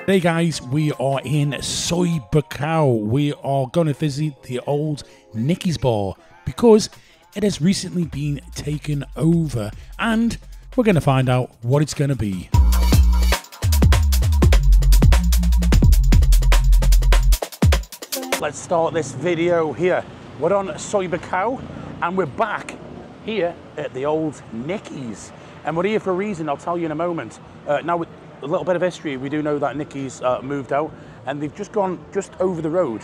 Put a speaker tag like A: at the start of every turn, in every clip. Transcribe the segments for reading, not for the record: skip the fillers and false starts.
A: Hey guys, we are in Baukhao. We are going to visit the old Nicky's bar because it has recently been taken over and we're going to find out what it's going to be. Let's start this video here. We're on Baukhao and we're back here at the old Nicky's. And we're here for a reason, I'll tell you in a moment. Now, with a little bit of history, we do know that Nicky's moved out and they've just gone just over the road.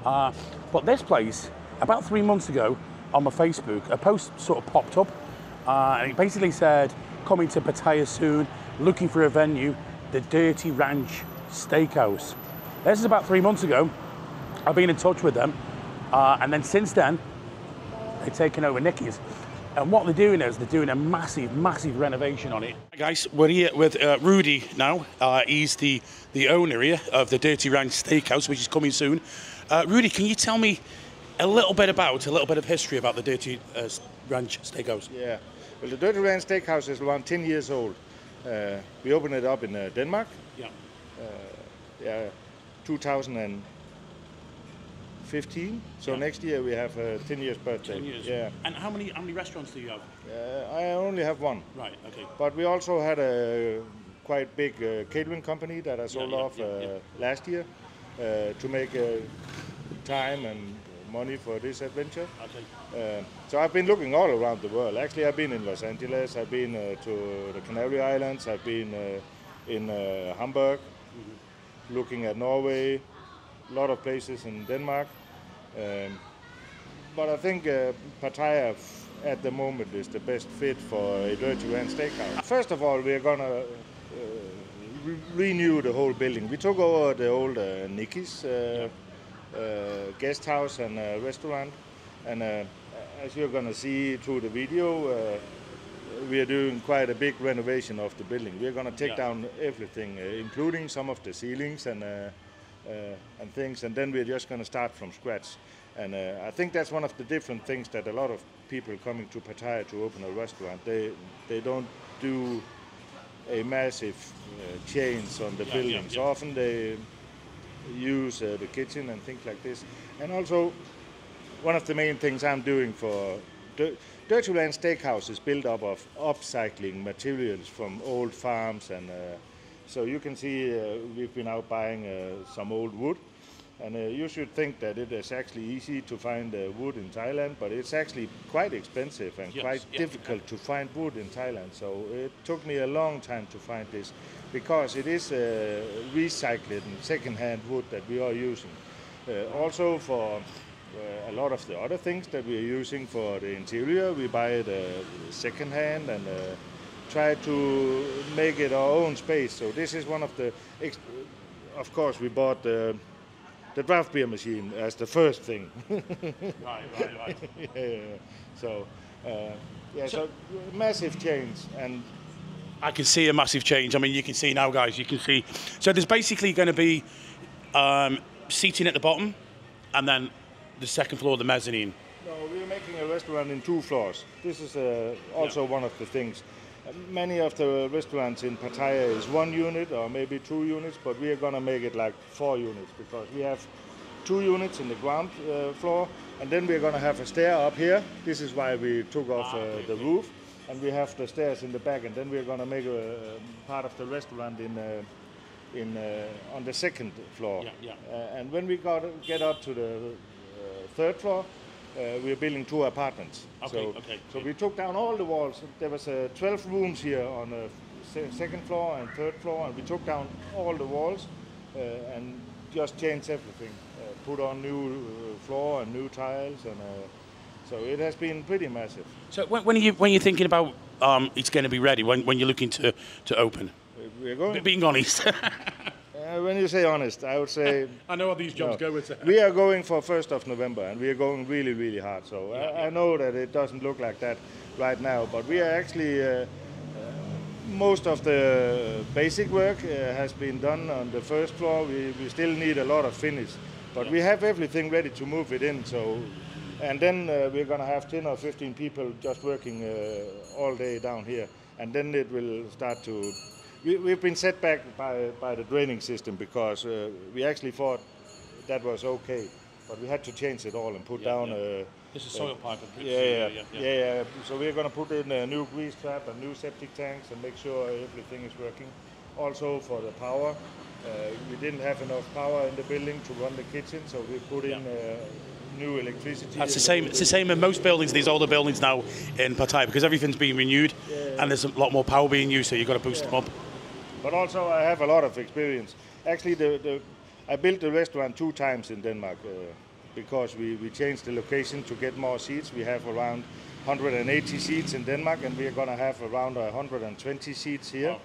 A: But this place, about 3 months ago on my Facebook, a post sort of popped up and it basically said, coming to Pattaya soon, looking for a venue, the Dirty Ranch Steakhouse. This is about 3 months ago. I've been in touch with them and then since then, they've taken over Nicky's. And what they're doing is they're doing a massive, massive renovation on it. Hi guys, we're here with Rudy now. He's the owner here of the Dirty Ranch Steakhouse, which is coming soon. Rudy, can you tell me a little bit of history about the Dirty Ranch Steakhouse?
B: Yeah, well, the Dirty Ranch Steakhouse is around 10 years old. We opened it up in Denmark. Yeah. 2015. So next year we have 10 years birthday.
A: 10 years.
B: Yeah.
A: And how many restaurants do you have?
B: I only have one.
A: Right. Okay.
B: But we also had a quite big catering company that I sold off last year to make time and money for this adventure.
A: Okay.
B: So I've been looking all around the world. Actually, I've been in Los Angeles. I've been to the Canary Islands. I've been in Hamburg, looking at Norway. A lot of places in Denmark, but I think Pattaya at the moment is the best fit for a Dirty Ranch Steakhouse. First of all, we're gonna renew the whole building. We took over the old Nicky's guest house and restaurant, and as you're gonna see through the video, we are doing quite a big renovation of the building. We're gonna take down everything, including some of the ceilings and things, and then we're just going to start from scratch. And I think that's one of the different things that a lot of people coming to Pattaya to open a restaurant, they don't do a massive change on the buildings. Often they use the kitchen and things like this. And also, one of the main things I'm doing for Dirty Ranch Steakhouse is built up of upcycling materials from old farms, and so you can see we've been out buying some old wood, and you should think that it is actually easy to find wood in Thailand, but it's actually quite expensive and quite difficult to find wood in Thailand. So it took me a long time to find this, because it is recycled and second-hand wood that we are using. Also for a lot of the other things that we are using for the interior, we buy it second-hand and try to make it our own space. So this is one of the, of course we bought the draft beer machine as the first thing. Right. So, so massive change. And
A: I can see a massive change. I mean, you can see now, guys, you can see. So there's basically going to be seating at the bottom and then the second floor, the mezzanine.
B: No, we're making a restaurant in 2 floors. This is also one of the things. Many of the restaurants in Pattaya is 1 unit or maybe 2 units, but we are going to make it like 4 units, because we have 2 units in the ground floor, and then we're going to have a stair up here. This is why we took off the roof, and we have the stairs in the back, and then we're going to make a part of the restaurant on the second floor. And when we get up to the 3rd floor, we're building 2 apartments. So we took down all the walls. There was 12 rooms here on the 2nd floor and 3rd floor, and we took down all the walls and just changed everything. Put on new floor and new tiles, and so it has been pretty massive.
A: So when you're thinking about it's going to be ready, when you're looking to open?
B: We're going.
A: Being honest.
B: When you say honest, I would say...
A: I know how these jobs go with it.
B: We are going for 1st of November, and we are going really, really hard. So I know that it doesn't look like that right now, but we are actually most of the basic work has been done on the first floor. We still need a lot of finish, but we have everything ready to move it in. So, and then we're going to have 10 or 15 people just working all day down here, and then it will start to. We've been set back by the draining system because we actually thought that was okay, but we had to change it all and put down.
A: This is soil pipe.
B: Yeah. So we're going to put in a new grease trap and new septic tanks and make sure everything is working. Also for the power, we didn't have enough power in the building to run the kitchen, so we put in new electricity.
A: That's the same. It's the same in most buildings, these older buildings now in Pattaya, because everything's being renewed and there's a lot more power being used, so you've got to boost them up.
B: But also I have a lot of experience. Actually, I built the restaurant 2 times in Denmark because we changed the location to get more seats. We have around 180 seats in Denmark, and we are going to have around 120 seats here.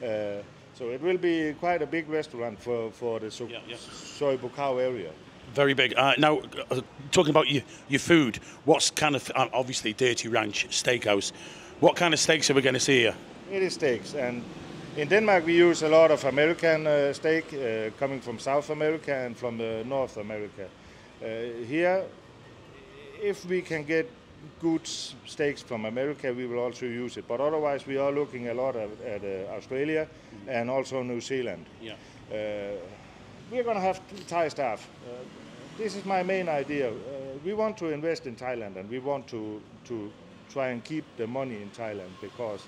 B: Wow. So it will be quite a big restaurant for the Soi Baukhao area.
A: Very big. Now, talking about your food, what's kind of, obviously Dirty Ranch Steakhouse, what kind of steaks are we going to see here?
B: It is steaks, and in Denmark we use a lot of American steak coming from South America and from North America. Here, if we can get good steaks from America, we will also use it. But otherwise, we are looking a lot at Australia and also New Zealand. Yeah. We're going to have Thai staff. This is my main idea. We want to invest in Thailand, and we want to try and keep the money in Thailand because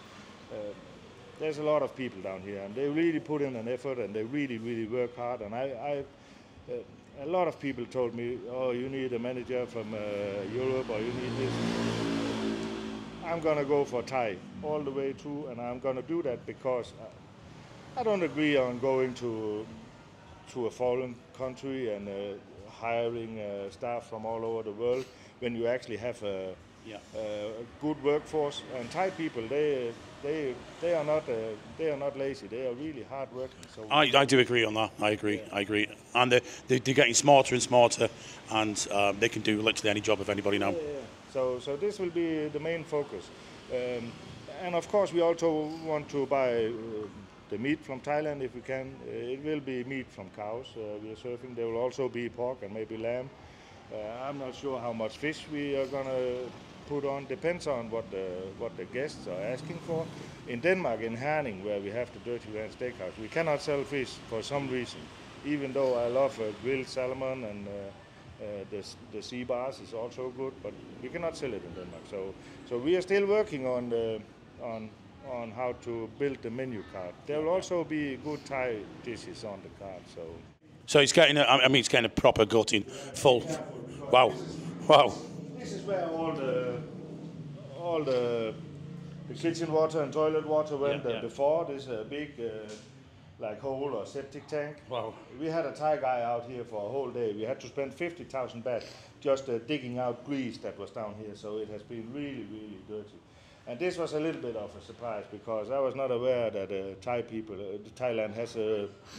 B: there's a lot of people down here, and they really put in an effort, and they really work hard. And a lot of people told me, "Oh, you need a manager from Europe, or you need this." I'm gonna go for Thai all the way through, and I'm gonna do that because I don't agree on going to a foreign country and hiring staff from all over the world when you actually have a good workforce. And Thai people, they are not lazy. They are really hard working. So
A: I do agree on that. I agree. And they're getting smarter and smarter, and they can do literally any job of anybody now.
B: So this will be the main focus. And of course, we also want to buy the meat from Thailand if we can. It will be meat from cows we are serving. There will also be pork and maybe lamb. I'm not sure how much fish we are going to put on. Depends on what the guests are asking for. In Denmark, in Herning, where we have the Dirty Ranch Steakhouse, we cannot sell fish for some reason. Even though I love grilled salmon and the sea bass is also good, but we cannot sell it in Denmark. So we are still working on how to build the menu card. There will also be good Thai dishes on the card.
A: So it's getting it's getting a proper gutting, full. Wow.
B: This is where all the kitchen water and toilet water went before. This big like hole or septic tank.
A: Wow.
B: We had a Thai guy out here for a whole day. We had to spend 50,000 baht just digging out grease that was down here. So it has been really dirty. And this was a little bit of a surprise because I was not aware that Thailand has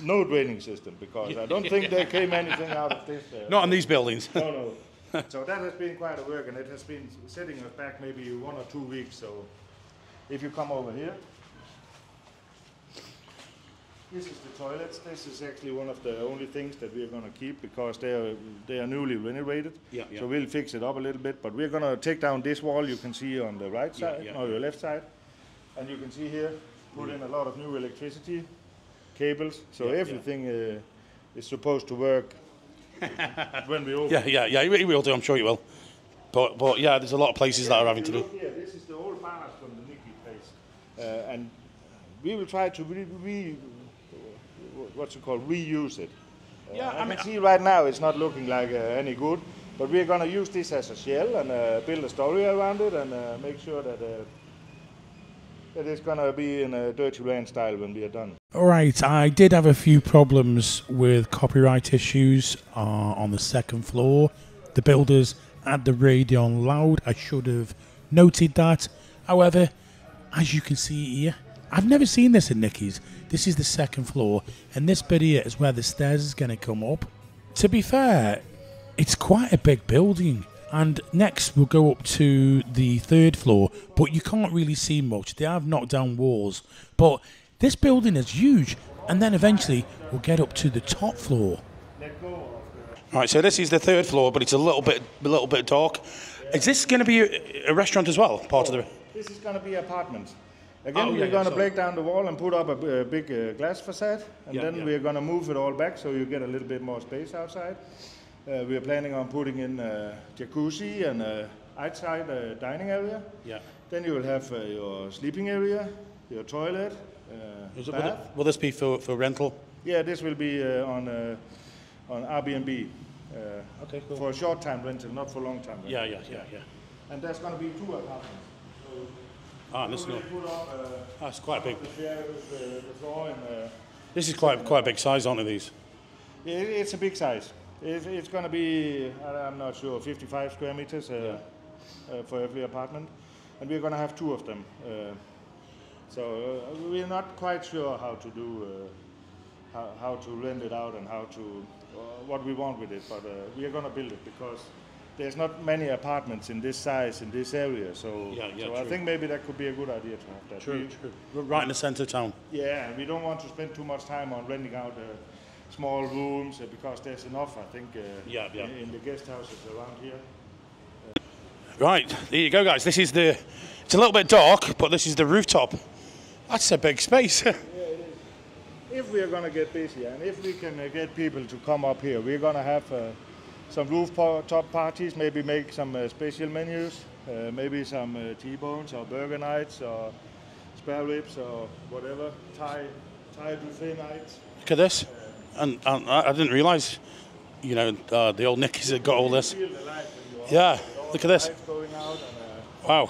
B: no draining system, because I don't think there came anything out of this.
A: Not in these buildings.
B: No. So that has been quite a work, and it has been setting us back maybe 1 or 2 weeks. So if you come over here, this is the toilets. This is actually one of the only things that we're going to keep because they are newly renovated. So we'll fix it up a little bit, but we're going to take down this wall you can see on the right side, or your left side. And you can see here, put in a lot of new electricity cables. So everything is supposed to work when we open.
A: Yeah, you will do. I'm sure you will. But yeah, there's a lot of places that are having to do.
B: Here, this is the old bars from the Nikki place, and we will try to reuse it. I mean, see right now it's not looking like any good, but we're going to use this as a shell and build a story around it and make sure that it's going to be in a Dirty Ranch style when we are done.
A: All right, I did have a few problems with copyright issues on the second floor. The builders had the radio on loud. I should have noted that. However, as you can see here, I've never seen this in Nicky's. This is the second floor, and this bit here is where the stairs is going to come up. To be fair, it's quite a big building. And next we'll go up to the 3rd floor, but you can't really see much. They have knocked down walls, but this building is huge. And then eventually we'll get up to the top floor. All right, so this is the 3rd floor, but it's a little bit dark. Is this going to be a restaurant as well? Part of the.
B: This is going to be apartments. Again, we're going to break down the wall and put up a big glass facade, and then we're going to move it all back so you get a little bit more space outside. We're planning on putting in a jacuzzi and outside dining area.
A: Yeah.
B: Then you will have your sleeping area, your toilet, bath.
A: Will this be for rental?
B: Yeah, this will be on Airbnb.
A: Okay, cool.
B: For a short time rental, not for long time rental.
A: Yeah.
B: And there's going to be 2 apartments. So
A: this is good.
B: Put up,
A: That's quite big.
B: the floor and,
A: This is quite a big size, aren't these?
B: it's a big size. It's going to be, I'm not sure, 55 square meters for every apartment. And we're going to have 2 of them. So we're not quite sure how to do, how to rent it out and how to, what we want with it. But we are going to build it because there's not many apartments in this size in this area. So, so I think maybe that could be a good idea to have that.
A: True. Right in the centre of town.
B: Yeah, and we don't want to spend too much time on renting out small rooms because there's enough, I think, in the guest houses around here.
A: Right, there you go, guys. This is it's a little bit dark, but this is the rooftop. That's a big space.
B: Yeah, it is. If we are going to get busy and if we can get people to come up here, we're going to have some rooftop parties, maybe make some special menus, maybe some T-bones or burger nights or spare ribs or whatever, Thai buffet nights.
A: Look at this. And I didn't realise, the old Nickies had got all this. Yeah, look at this. Wow.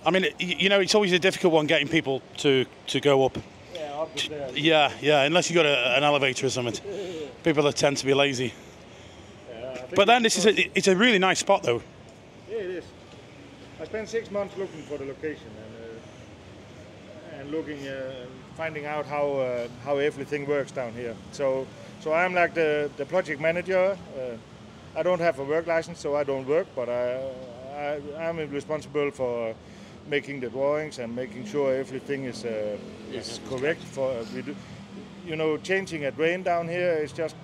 A: I mean, it's always a difficult one getting people to go up.
B: Yeah, up the stairs.
A: Yeah, unless you've got an elevator or something. People that tend to be lazy. But then it's a really nice spot, though.
B: Yeah, it is. I spent 6 months looking for the location and looking, finding out how everything works down here. So I'm like the project manager. I don't have a work license, so I don't work, but I'm responsible for making the drawings and making sure everything is correct. Changing a drain down here is just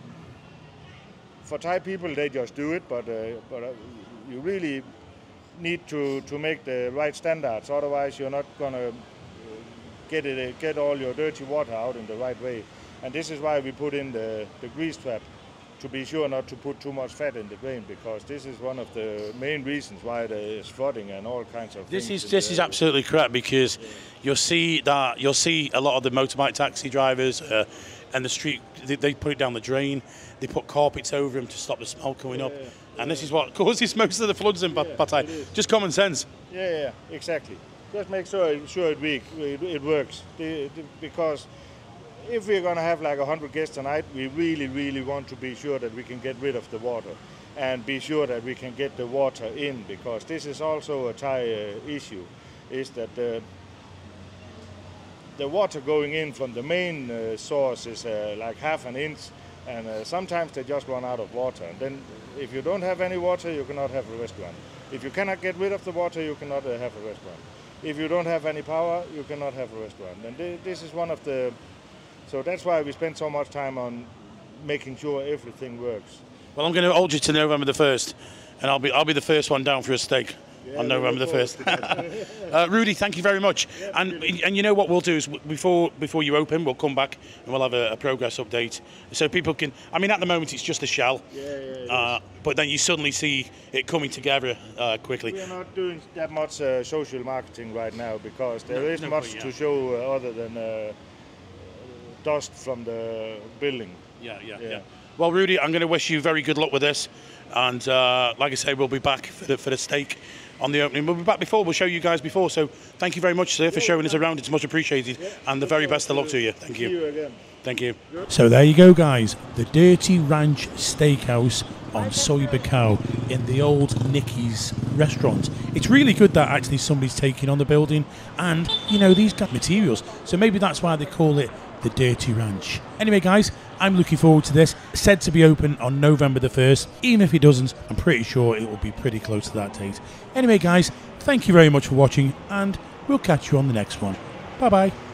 B: for Thai people. They just do it, but you really need to make the right standards. Otherwise, you're not gonna get all your dirty water out in the right way. And this is why we put in the grease trap, to be sure not to put too much fat in the drain, because this is one of the main reasons why there is flooding and all kinds of things.
A: This is absolutely correct, because you'll see a lot of the motorbike taxi drivers and the street, they put it down the drain, they put carpets over them to stop the smell coming up, and this is what causes most of the floods in Pattaya. Just common sense.
B: Yeah, exactly. Just make sure it works, because if we're going to have like 100 guests tonight, we really want to be sure that we can get rid of the water and be sure that we can get the water in, because this is also a Thai issue, is that the water going in from the main source is like half an inch, and sometimes they just run out of water. And then if you don't have any water, you cannot have a restaurant. If you cannot get rid of the water, you cannot have a restaurant. If you don't have any power, you cannot have a restaurant. And this is one of the... So that's why we spend so much time on making sure everything works.
A: Well, I'm going to hold you to November the 1st, and I'll be the first one down for a steak on November the 1st. Rudy, thank you very much. And you know what we'll do is before you open, we'll come back and we'll have a progress update, so people can. I mean, at the moment it's just a shell, but then you suddenly see it coming together quickly.
B: We are not doing that much social marketing right now, because there isn't much to show other than dust from the building. Yeah.
A: Well, Rudy, I'm going to wish you very good luck with this, and like I say, we'll be back for the steak on the opening. We'll be back before. We'll show you guys before. So thank you very much, sir, for showing us around. It's much appreciated, and the very best of luck to you. Thank you.
B: See you again.
A: Thank you. So there you go, guys. The Dirty Ranch Steakhouse on Baukhao in the old Nicky's restaurant. It's really good that actually somebody's taking on the building, and these got materials. So maybe that's why they call it the Dirty Ranch. Anyway, guys, I'm looking forward to this. Said to be open on November the 1st. Even if it doesn't, I'm pretty sure it will be pretty close to that date. Anyway, guys, thank you very much for watching, and we'll catch you on the next one. Bye-bye.